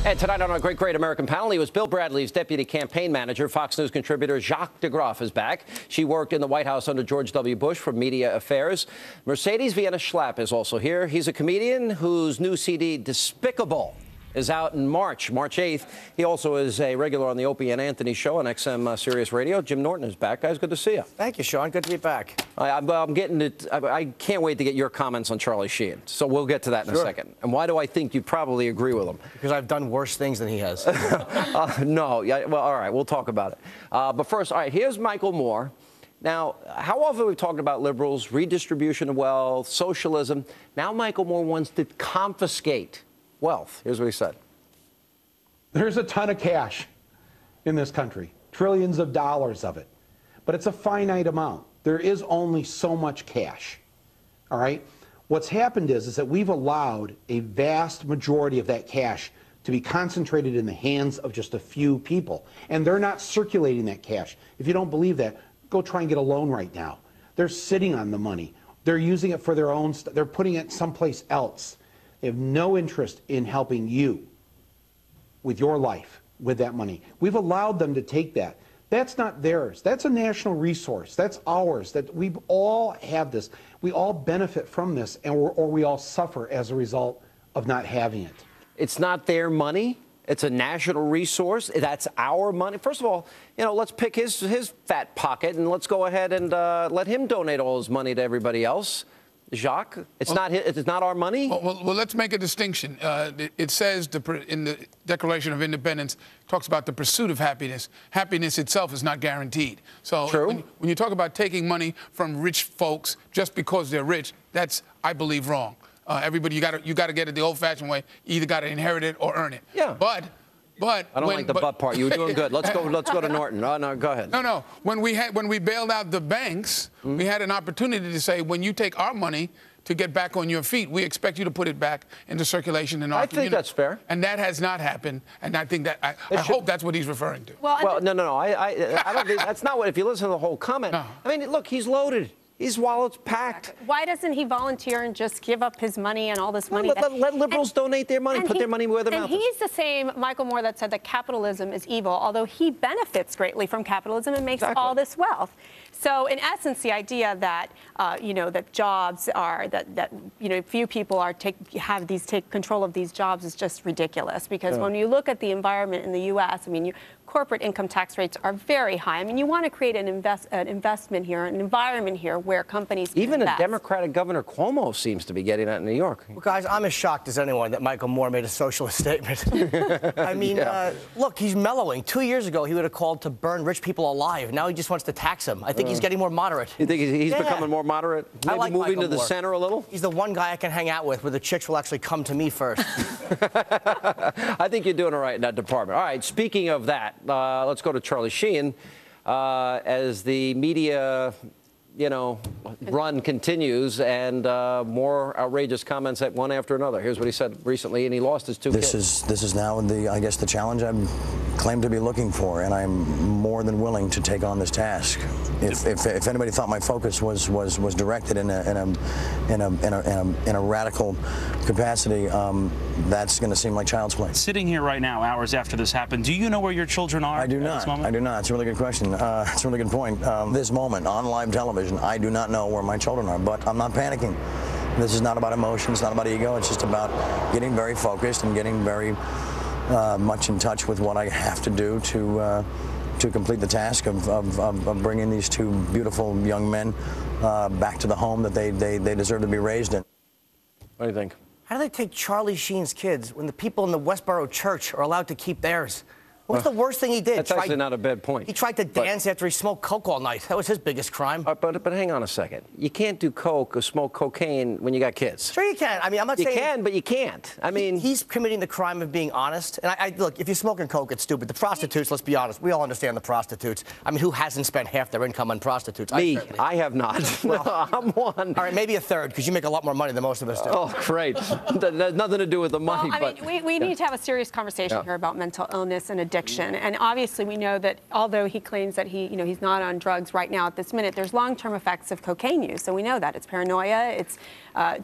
And tonight on our Great American Panel, he was Bill Bradley's deputy campaign manager. Fox News contributor Jacques DeGroff is back. She worked in the White House under George W. Bush for media affairs. Mercedes Vienna Schlapp is also here. He's a comedian whose new CD, Despicable, is out in March 8th. He also is a regular on the Opie and Anthony show on XM Sirius Radio. Jim Norton is back. Guys, good to see you. Thank you, Sean. Good to be back. I'm getting it. I can't wait to get your comments on Charlie Sheen. So we'll get to that in a second. And why do I think you probably agree with him? Because I've done worse things than he has. No. Yeah, well, all right. We'll talk about it. But first, all right, here's Michael Moore. Now, how often have we talked about liberals, redistribution of wealth, socialism? Now Michael Moore wants to confiscate wealth. Here's what he said. There's a ton of cash in this country, trillions of dollars of it, but it's a finite amount. There is only so much cash, all right? What's happened is that we've allowed a vast majority of that cash to be concentrated in the hands of just a few people, and they're not circulating that cash. If you don't believe that, go try and get a loan right now. They're sitting on the money. They're using it for their own they're putting it someplace else. They have no interest in helping you with your life, with that money. We've allowed them to take that. That's not theirs. That's a national resource. That's ours. That we all have this. We all benefit from this, or we all suffer as a result of not having it. It's not their money. It's a national resource. That's our money. First of all, you know, let's pick his fat pocket and let's go ahead and let him donate all his money to everybody else. Jacques, it's not our money. Well, let's make a distinction. It says in the Declaration of Independence, talks about the pursuit of happiness. Happiness itself is not guaranteed. So when you talk about taking money from rich folks just because they're rich, that's, I believe, wrong. Everybody, you got to get it the old-fashioned way. You either got to inherit it or earn it. Yeah. But I don't like the but part. You were doing good. Let's go to Norton. Oh, no, go ahead. No. When we bailed out the banks, we had an opportunity to say, when you take our money to get back on your feet, we expect you to put it back into circulation in our community. I think that's fair. And that has not happened. And I think that I hope that's what he's referring to. Well, no. I don't think that's not what. If you listen to the whole comment, no. I mean, look, he's loaded. His wallet's packed. Why doesn't he volunteer and just give up his money and all this money? Let liberals donate their money, put their money where their mouth is. And he's the same Michael Moore that said that capitalism is evil, although he benefits greatly from capitalism and makes all this wealth. So, in essence, the idea that that jobs are few people take control of these jobs is just ridiculous. Because when you look at the environment in the U.S., I mean, corporate income tax rates are very high. I mean, you want to create an investment here, an environment here where companies can Even invest. a Democratic Governor Cuomo seems to be getting that in New York. Well, guys, I'm as shocked as anyone that Michael Moore made a socialist statement. I mean, look, he's mellowing. 2 years ago, he would have called to burn rich people alive. Now he just wants to tax them. I think he's getting more moderate. You think he's becoming more moderate? Maybe like moving Michael to the Moore. center a little? He's the one guy I can hang out with where the chicks will actually come to me first. I think you're doing all right in that department. All right, speaking of that, let's go to Charlie Sheen. As the media, run continues and more outrageous comments at one after another. Here's what he said recently, and he lost his two kids. This is now the challenge I'm claimed to be looking for, and I'm more than willing to take on this task. If anybody thought my focus was directed in a radical capacity, that's going to seem like child's play. Sitting here right now, hours after this happened, do you know where your children are? I do not. I do not. It's a really good question. It's a really good point. This moment on live television, I do not know where my children are, but I'm not panicking. This is not about emotion. It's not about ego. It's just about getting very focused and getting very much in touch with what I have to do to complete the task of bringing these two beautiful young men back to the home that they deserve to be raised in. What do you think? How do they take Charlie Sheen's kids when the people in the Westboro church are allowed to keep theirs? What's the worst thing he did? That's actually not a bad point. He tried to dance after he smoked coke all night. That was his biggest crime. But hang on a second. You can't do coke or smoke cocaine when you got kids. Sure you can. I mean, I'm not saying... You can, but you can't. I mean... He's committing the crime of being honest. And look, if you're smoking coke, it's stupid. The prostitutes, let's be honest, we all understand the prostitutes. I mean, who hasn't spent half their income on prostitutes? Me. I have not. Well, I'm one. All right, maybe a third, because you make a lot more money than most of us do. Oh, great. That has nothing to do with the money. Well, I mean, we need to have a serious conversation here about mental illness and addiction. addiction. And obviously we know that although he claims that he's not on drugs right now at this minute, there's long-term effects of cocaine use. So we know that it's paranoia, it's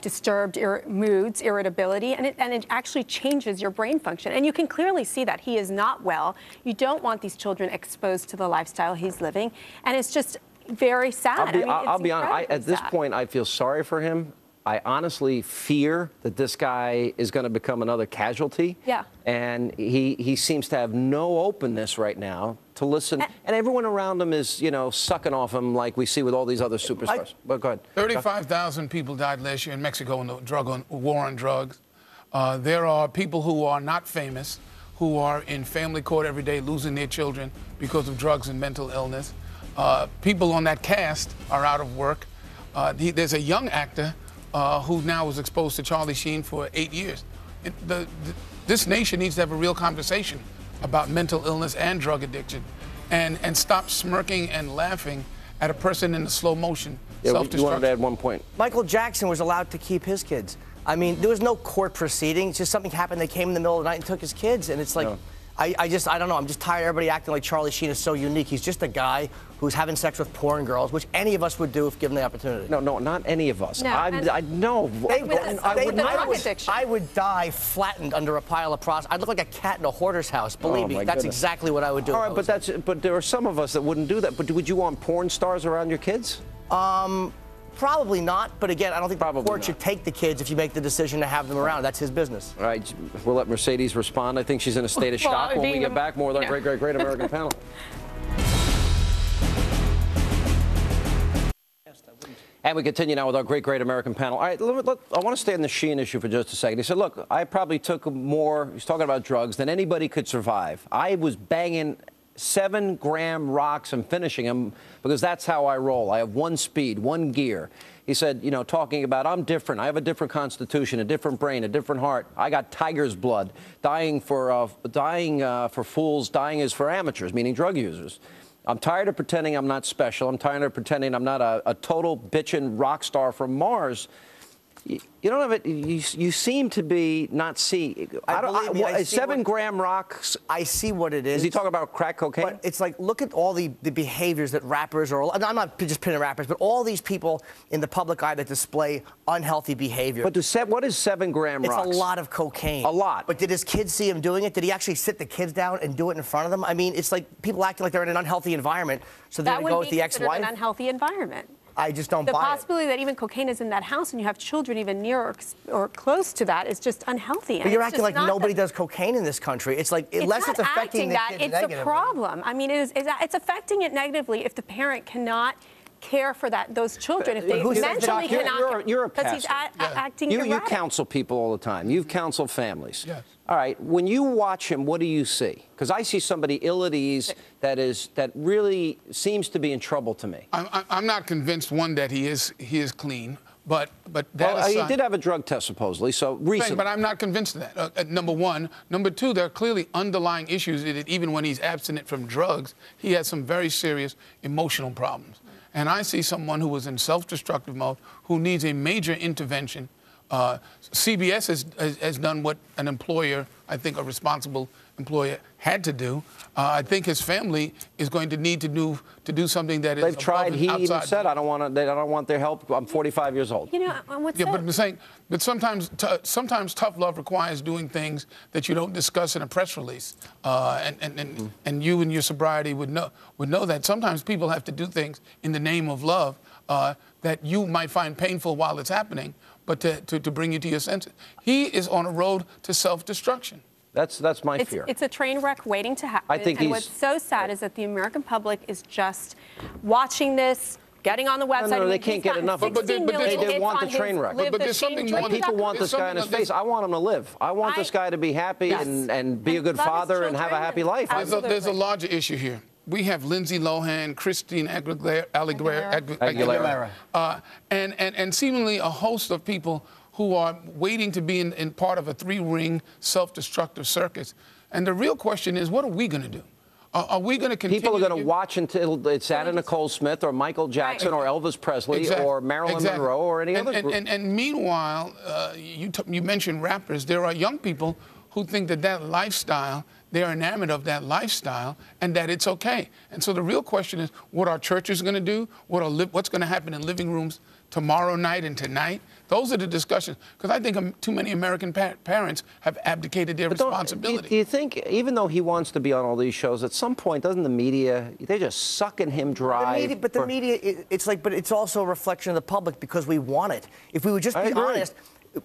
disturbed moods, irritability, and it actually changes your brain function. And you can clearly see that he is not well. You don't want these children exposed to the lifestyle he's living. And it's just very sad. I'll be honest. At this point, I feel sorry for him. I honestly fear that this guy is going to become another casualty. Yeah. And he seems to have no openness right now to listen. And everyone around him is, sucking off him like we see with all these other superstars. But go ahead. 35,000 people died last year in Mexico in the war on drugs. There are people who are not famous, who are in family court every day losing their children because of drugs and mental illness. People on that cast are out of work. There's a young actor who now was exposed to Charlie Sheen for 8 years. This nation needs to have a real conversation about mental illness and drug addiction, and stop smirking and laughing at a person in the slow motion self-destruction. You wanted to add one point. Michael Jackson was allowed to keep his kids. I mean, there was no court proceedings. Just something happened. They came in the middle of the night and took his kids, and it's like. No. I don't know. I'm just tired of everybody acting like Charlie Sheen is so unique. He's just a guy who's having sex with porn girls, which any of us would do if given the opportunity. No, not any of us. No, I would die flattened under a pile of prostitutes. I'd look like a cat in a hoarder's house. Believe me, that's exactly what I would do. All right, but there are some of us that wouldn't do that. But would you want porn stars around your kids? Probably not, but again, I don't think the court should take the kids if you make the decision to have them around. That's his business. All right, we'll let Mercedes respond. I think she's in a state of shock when we get back. More with our great American panel. And we continue now with our great American panel. All right, I want to stay on the Sheen issue for just a second. He said, look, I probably took more, he's talking about drugs, than anybody could survive. I was banging 7-gram rocks and finishing them because that's how I roll. I have one speed, one gear. He said, talking about I'm different. I have a different constitution, a different brain, a different heart. I got tiger's blood. Dying for fools, dying is for amateurs, meaning drug users. I'm tired of pretending I'm not special. I'm tired of pretending I'm not a total bitchin' rock star from Mars. You don't have it. You seem to be not see. 7-gram rocks. I see what it is. Is he talking about crack cocaine? But it's like, look at all the behaviors that rappers are. I'm not just pinning rappers, but all these people in the public eye that display unhealthy behavior. But what is 7-gram rocks? It's a lot of cocaine. A lot. But did his kids see him doing it? Did he actually sit the kids down and do it in front of them? I mean, it's like people acting like they're in an unhealthy environment, so they're going to go with the ex-wife. An unhealthy environment. I just don't buy it. The possibility that even cocaine is in that house and you have children even near or close to that is just unhealthy. But you're acting like nobody does cocaine in this country. It's like, unless it's affecting the kids negatively. It's a problem. I mean, it's affecting it negatively if the parent cannot care for those children, if they mentally cannot. You're a pastor. Because he's acting erratic. You counsel people all the time. You've counseled families. Yes. All right. When you watch him, what do you see? Because I see somebody ill at ease that really seems to be in trouble to me. I'm not convinced, one, that he is clean. But he did have a drug test supposedly, so recently. But I'm not convinced of that. Number one. Number two, there are clearly underlying issues that even when he's abstinent from drugs, he has some very serious emotional problems. And I see someone who was in self-destructive mode who needs a major intervention. CBS has done what an employer, I think a responsible employer, had to do. I think his family is going to need to do something that is. They've tried. He even said, "I don't want their help. I'm 45 years old." But I'm saying, but sometimes tough love requires doing things that you don't discuss in a press release. And you in your sobriety would know that sometimes people have to do things in the name of love that you might find painful while it's happening, but to bring you to your senses. He is on a road to self-destruction. That's my fear. It's a train wreck waiting to happen. I think and what's so sad is that the American public is just watching this, getting on the website. No, they can't get enough. But they want the train wreck. But there's something more. People want this guy in his face. I want him to live. I want this guy to be happy and be a good father and have a happy life. There's a larger issue here. We have Lindsay Lohan, Christine Aguilera, and seemingly a host of people who are waiting to be in part of a 3-ring self-destructive circus. And the real question is, what are we going to do? Are we going to continue? People are going to watch until it's Anna Nicole Smith or Michael Jackson or Elvis Presley or Marilyn Monroe or any other group. And meanwhile, you mentioned rappers. There are young people who think that lifestyle they're enamored of that lifestyle and that it's okay. And so the real question is what our churches are going to do, what's going to happen in living rooms tomorrow night and tonight. Those are the discussions. Because I think too many American parents have abdicated their responsibility. Do you think, even though he wants to be on all these shows, at some point, doesn't the media, they're just sucking him dry? The media, it's like, but it's also a reflection of the public because we want it. If we would just be honest,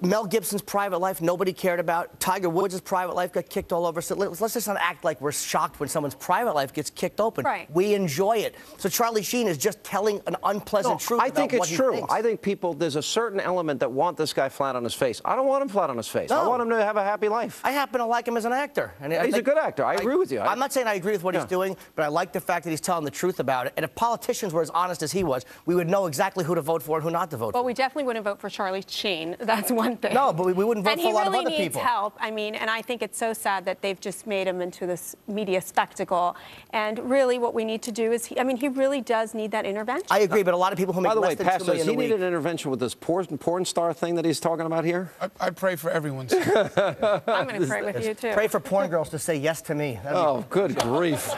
Mel Gibson's private life, nobody cared about. Tiger Woods' private life got kicked all over. So let's just not act like we're shocked when someone's private life gets kicked open. Right. We enjoy it. So Charlie Sheen is just telling an unpleasant truth I think about what it's true. thinks. I think there's a certain element that want this guy flat on his face. I don't want him flat on his face. No. I want him to have a happy life. I happen to like him as an actor. And he's a good actor. I agree with you. I'm not saying I agree with what he's doing, but I like the fact that he's telling the truth about it. And if politicians were as honest as he was, we would know exactly who to vote for and who not to vote for. Well, we definitely wouldn't vote for Charlie Sheen. That's one thing. No, but we wouldn't vote for a lot of other people. And he really needs help. I mean, and I think it's so sad that they've just made him into this media spectacle. And really what we need to do is, he really does need that intervention. I agree, but a lot of people who make less than $2 million a week. By the way, Pastor, does he need an intervention with this porn star thing that he's talking about here? I pray for everyone. I'm going to pray with you, too. Pray for porn girls to say yes to me. Oh, good grief.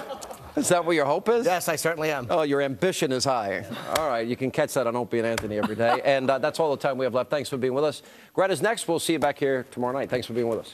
Is that what your hope is? Yes, I certainly am. Oh, your ambition is high. All right, you can catch that on Opie and Anthony every day. And that's all the time we have left. Thanks for being with us. Greta's next. We'll see you back here tomorrow night. Thanks for being with us.